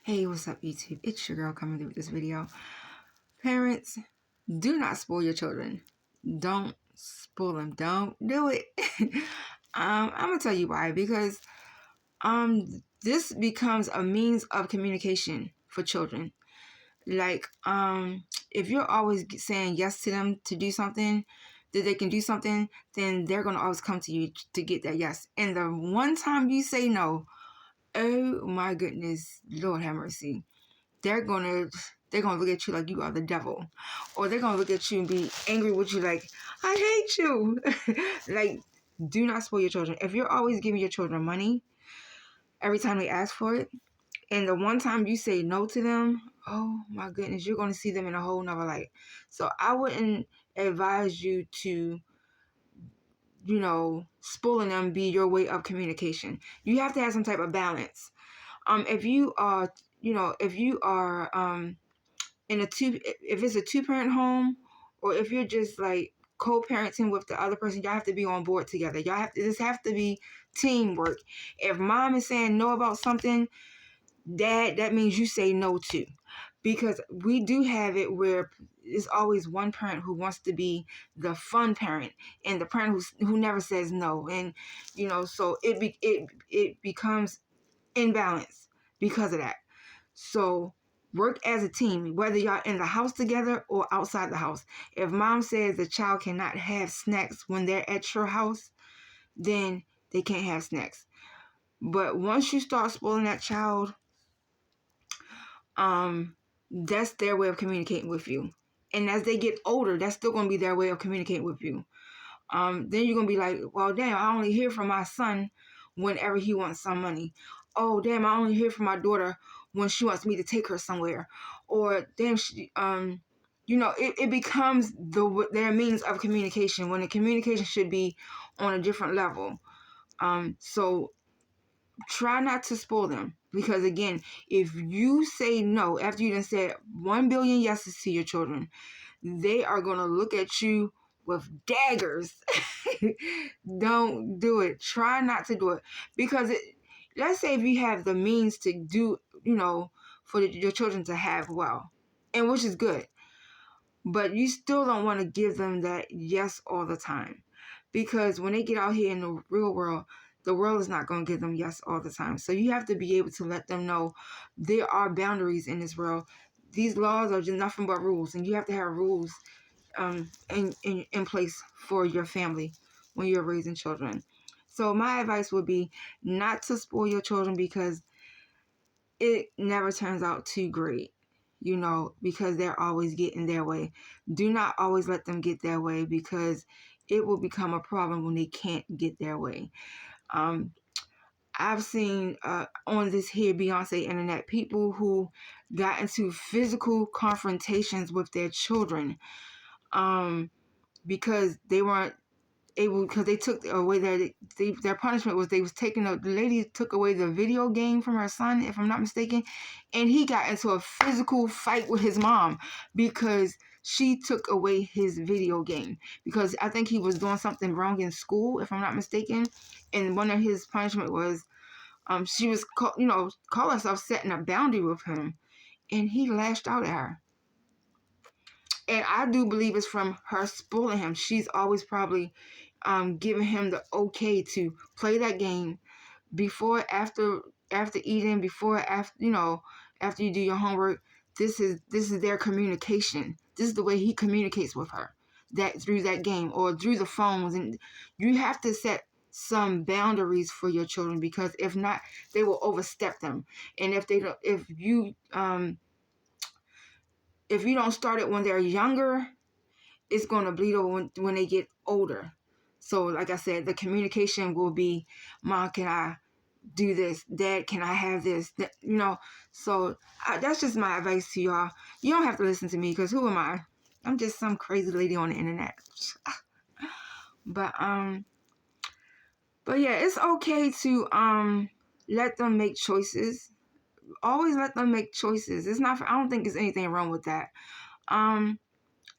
Hey, what's up, YouTube? It's your girl coming through with this video. Parents, do not spoil your children. Don't spoil them. Don't do it. I'm gonna tell you why. Because this becomes a means of communication for children. Like if you're always saying yes to them to do something, that they can do something, then they're gonna always come to you to get that yes. And the one time you say no, oh my goodness, Lord have mercy. They're gonna look at you like you are the devil, or they're gonna look at you and be angry with you like, I hate you. Like, do not spoil your children. If you're always giving your children money every time they ask for it, and the one time you say no to them, oh my goodness, you're gonna see them in a whole nother light. So I wouldn't advise you to, spoiling them be your way of communication. You have to have some type of balance. If you are if it's a two-parent home, or if you're just like co-parenting with the other person, y'all have to be on board together. This have to be teamwork. If mom is saying no about something, that means you say no too. Because we do have it where it's always one parent who wants to be the fun parent, and the parent who never says no. And so it becomes imbalance because of that. So work as a team, whether y'all in the house together or outside the house. If mom says the child cannot have snacks when they're at your house, then they can't have snacks. But once you start spoiling that child, that's their way of communicating with you. And as they get older, that's still going to be their way of communicating with you. Then you're going to be like, well, damn, I only hear from my son whenever he wants some money. Oh, damn, I only hear from my daughter when she wants me to take her somewhere. Or, damn, it becomes their means of communication when the communication should be on a different level. So try not to spoil them. Because, again, if you say no after you done said 1 billion yeses to your children, they are going to look at you with daggers. Don't do it. Try not to do it. Because let's say if you have the means to do, for your children to have well, and which is good, but you still don't want to give them that yes all the time. Because when they get out here in the real world, the world is not going to give them yes all the time. So you have to be able to let them know there are boundaries in this world. These laws are just nothing but rules, and you have to have rules in place for your family when you're raising children. So my advice would be not to spoil your children, because it never turns out too great, because they're always getting their way. Do not always let them get their way, because it will become a problem when they can't get their way. I've seen on this here Beyonce internet people who got into physical confrontations with their children because they weren't able, because they took away their punishment was the lady took away the video game from her son, if I'm not mistaken, and he got into a physical fight with his mom because she took away his video game, because I think he was doing something wrong in school, if I'm not mistaken, and one of his punishment was she was call herself setting a boundary with him, and he lashed out at her. And I do believe it's from her spoiling him. She's always probably giving him the okay to play that game before, after eating, before, after you do your homework. This is their communication. This is the way he communicates with her, that through that game or through the phones. And you have to set some boundaries for your children, because if not, they will overstep them. And if you don't start it when they're younger, it's going to bleed over when they get older. So like I said, the communication will be, Mom, can I do this? Dad, can I have this? So that's just my advice to y'all. You don't have to listen to me, because who am I? I'm just some crazy lady on the internet. But yeah, it's okay to let them make choices. Always let them make choices. I don't think there's anything wrong with that.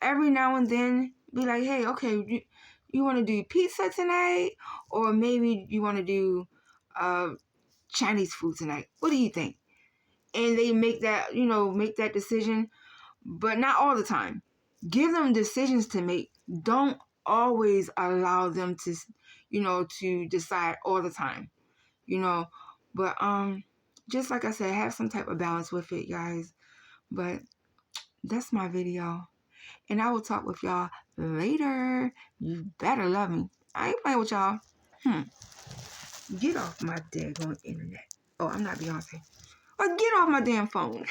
Every now and then, be like, hey, okay, you want to do pizza tonight? Or maybe you want to do Chinese food tonight. What do you think? and they make that, make that decision, but not all the time. Give them decisions to make. Don't always allow them to, to decide all the time, but just like I said, have some type of balance with it, guys. But that's my video, and I will talk with y'all later. You better love me. I ain't playing with y'all. Get off my daggone internet. Oh, I'm not Beyonce. Or get off my damn phone.